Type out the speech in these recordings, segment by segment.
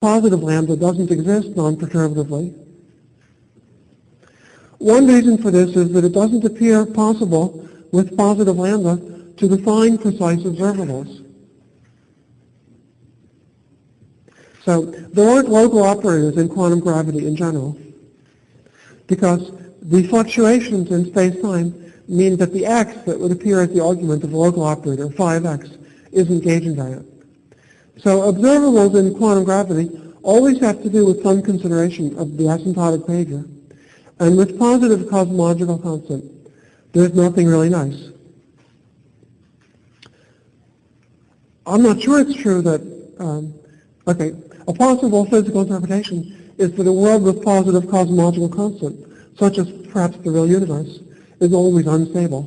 positive lambda doesn't exist non-perturbatively. One reason for this is that it doesn't appear possible with positive lambda to define precise observables. So there aren't local operators in quantum gravity in general, because the fluctuations in space-time mean that the x that would appear as the argument of a local operator, 5x, isn't gauge invariant. So observables in quantum gravity always have to do with some consideration of the asymptotic behavior. And with positive cosmological constant, there's nothing really nice. I'm not sure it's true that, a possible physical interpretation is that a world with positive cosmological constant, such as perhaps the real universe, is always unstable.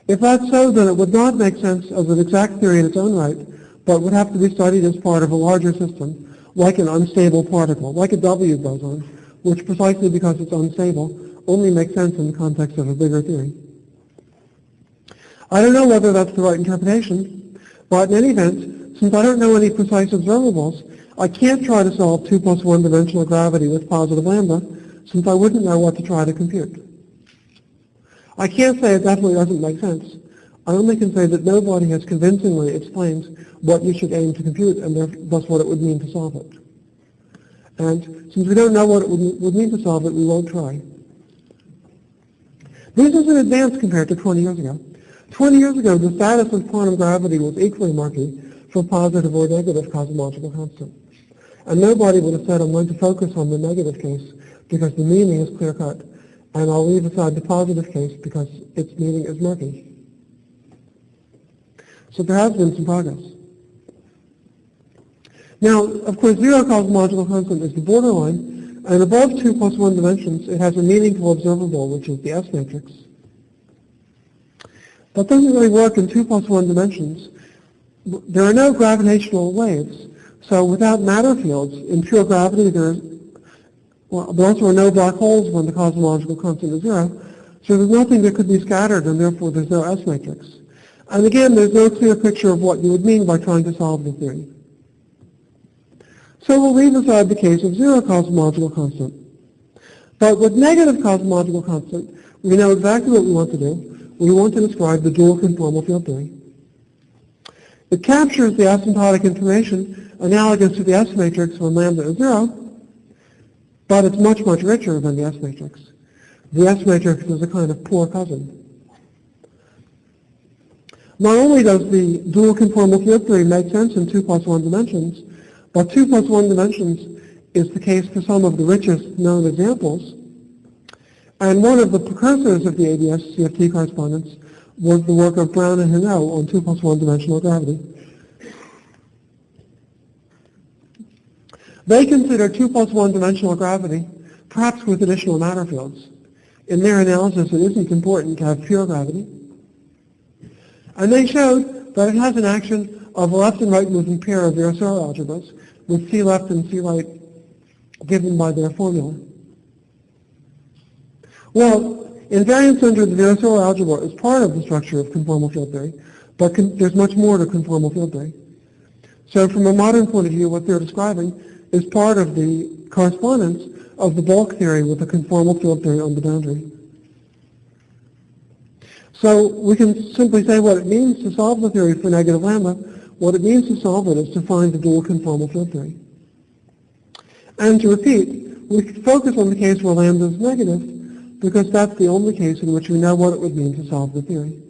If that's so, then it would not make sense as an exact theory in its own right, but would have to be studied as part of a larger system, like an unstable particle, like a W boson, which precisely because it's unstable only makes sense in the context of a bigger theory. I don't know whether that's the right interpretation, but in any event, since I don't know any precise observables, I can't try to solve 2 plus 1 dimensional gravity with positive lambda, since I wouldn't know what to try to compute. I can't say it definitely doesn't make sense. I only can say that nobody has convincingly explained what you should aim to compute and thus what it would mean to solve it. And since we don't know what it would mean to solve it, we won't try. This is an advance compared to 20 years ago. 20 years ago, the status of quantum gravity was equally murky for positive or negative cosmological constant. And nobody would have said, I'm going to focus on the negative case because the meaning is clear-cut, and I'll leave aside the positive case because its meaning is murky. So there has been some progress. Now, of course, zero cosmological constant is the borderline, and above 2 plus 1 dimensions, it has a meaningful observable, which is the S matrix. That doesn't really work in 2 plus 1 dimensions. There are no gravitational waves, so without matter fields, in pure gravity, there also are no black holes when the cosmological constant is zero, so there's nothing that could be scattered, and therefore there's no S matrix. And again, there's no clear picture of what you would mean by trying to solve the theory. So we'll leave aside the case of zero cosmological constant. But with negative cosmological constant, we know exactly what we want to do. We want to describe the dual conformal field theory. It captures the asymptotic information analogous to the S matrix when lambda is zero, but it's much, much richer than the S matrix. The S matrix is a kind of poor cousin. Not only does the dual conformal field theory make sense in 2 plus 1 dimensions, but 2 plus 1 dimensions is the case for some of the richest known examples. And one of the precursors of the ABS-CFT correspondence was the work of Brown and Hinot on 2 plus 1 dimensional gravity. They consider 2 plus 1 dimensional gravity, perhaps with additional matter fields. In their analysis, it isn't important to have pure gravity. And they showed that it has an action of a left and right moving pair of Virasoro algebras with C left and C right given by their formula. Well, invariance under the Virasoro algebra is part of the structure of conformal field theory, but there's much more to conformal field theory. So from a modern point of view, what they're describing is part of the correspondence of the bulk theory with the conformal field theory on the boundary. So we can simply say what it means to solve the theory for negative lambda. What it means to solve it is to find the dual conformal field theory. And to repeat, we focus on the case where lambda is negative because that's the only case in which we know what it would mean to solve the theory.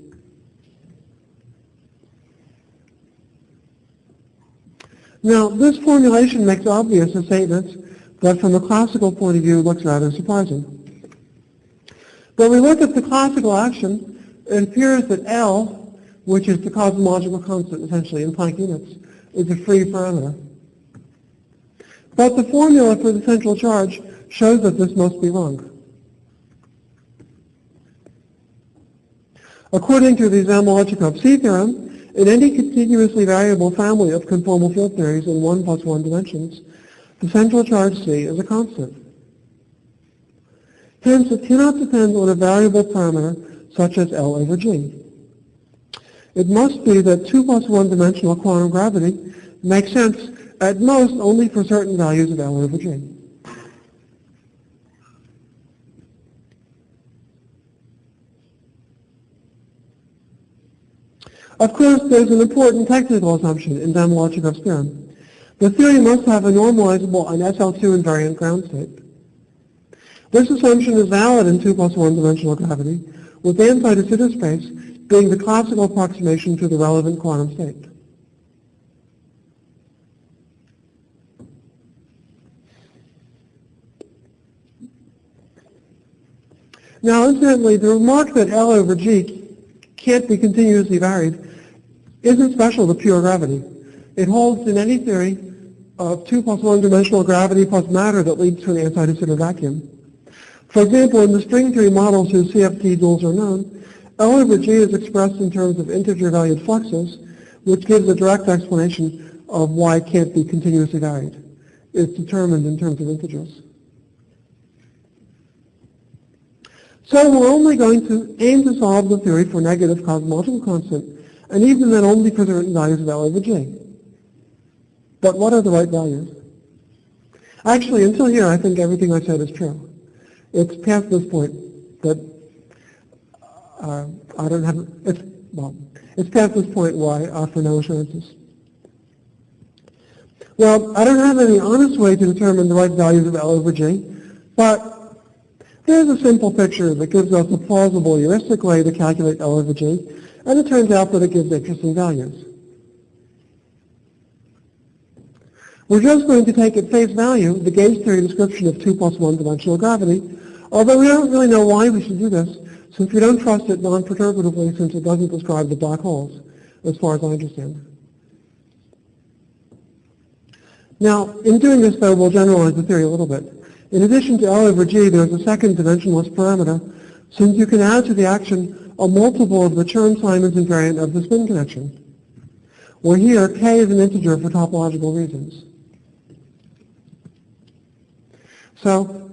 Now, this formulation makes obvious a statement that from a classical point of view looks rather surprising. When we look at the classical action, it appears that L, which is the cosmological constant essentially in Planck units, is a free parameter. But the formula for the central charge shows that this must be wrong. According to the Zamolodchikov-C theorem, in any continuously variable family of conformal field theories in 1 plus 1 dimensions, the central charge C is a constant. Hence, it cannot depend on a variable parameter such as L over G. It must be that 2 plus 1 dimensional quantum gravity makes sense at most only for certain values of L over G. Of course, there's an important technical assumption in Damir-Chekov's theorem. The theory must have a normalizable and SL2 invariant ground state. This assumption is valid in 2 plus 1 dimensional gravity, with the anti-de Sitter space being the classical approximation to the relevant quantum state. Now, incidentally, the remark that L over G can't be continuously varied isn't special to pure gravity. It holds in any theory of 2 plus 1 dimensional gravity plus matter that leads to an anti-de Sitter vacuum. For example, in the string theory models whose CFT duals are known, L over G is expressed in terms of integer-valued fluxes, which gives a direct explanation of why it can't be continuously varied. It's determined in terms of integers. So we're only going to aim to solve the theory for negative cosmological constant, and even then only for certain values of L over G. But what are the right values? Actually, until here, I think everything I said is true. It's past this point that I don't have, it's past this point why I offer no assurances. Well, I don't have any honest way to determine the right values of L over G, but there's a simple picture that gives us a plausible heuristic way to calculate L over G, and it turns out that it gives interesting values. We're just going to take at face value the gauge theory description of 2 plus 1 dimensional gravity, although we don't really know why we should do this, since we don't trust it non-perturbatively, since it doesn't describe the black holes, as far as I understand. Now, in doing this, though, we'll generalize the theory a little bit. In addition to L over G, there's a second dimensionless parameter, since you can add to the action a multiple of the Chern-Simons invariant of the spin connection, where here K is an integer for topological reasons. So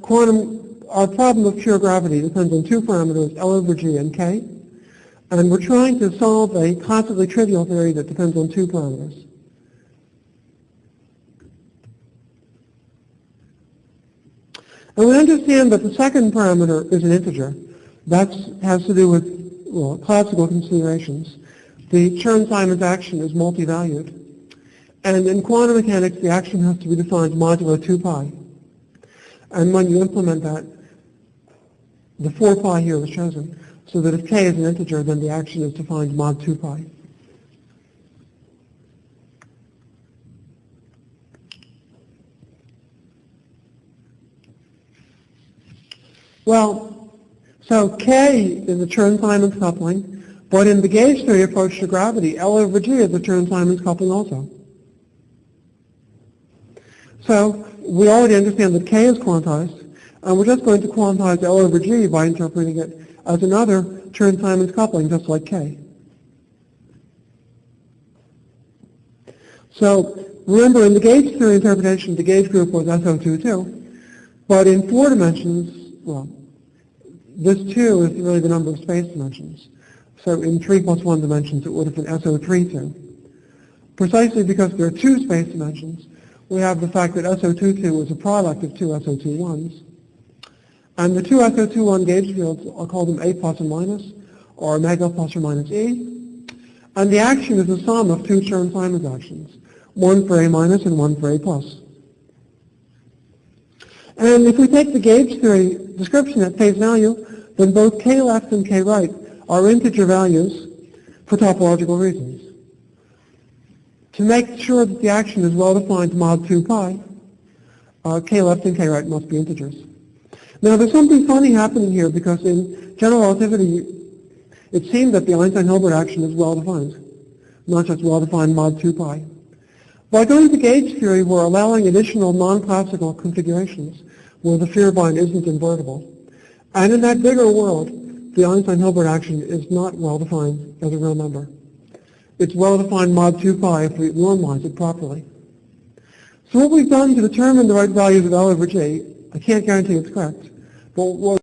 our problem of pure gravity depends on two parameters, L over G and K, and we're trying to solve a classically trivial theory that depends on two parameters. And we understand that the second parameter is an integer. That has to do with, well, classical considerations. The Chern-Simons action is multi-valued. And in quantum mechanics, the action has to be defined modulo 2 pi. And when you implement that, the 4 pi here is chosen, so that if K is an integer, then the action is defined mod 2 pi. Well, so K is a Chern-Simons coupling, but in the gauge theory approach to gravity, L over G is a Chern-Simons coupling also. So we already understand that K is quantized, and we're just going to quantize L over G by interpreting it as another Chern-Simons coupling, just like K. So remember, in the gauge theory interpretation, the gauge group was SO2 too, but in 4 dimensions, well, this 2 is really the number of space dimensions. So in 3 plus 1 dimensions, it would have been SO3 too. Precisely because there are 2 space dimensions, we have the fact that SO22 is a product of 2 SO21s. And the 2 SO21 gauge fields, I'll call them A plus and minus, or omega plus or minus E. And the action is the sum of 2 Chern-Simons actions, one for A minus and one for A plus. And if we take the gauge theory description at face value, then both K left and K right are integer values for topological reasons. To make sure that the action is well-defined mod 2 pi, K left and K right must be integers. Now there's something funny happening here because in general relativity, it seemed that the Einstein-Hilbert action is well-defined, not just well-defined mod 2 pi. By going to gauge theory, we're allowing additional non-classical configurations where the Vierbein isn't invertible. And in that bigger world, the Einstein-Hilbert action is not well-defined as a real number. It's well-defined mod 2 pi if we normalize it properly. So what we've done to determine the right values of L over G, I can't guarantee it's correct, but what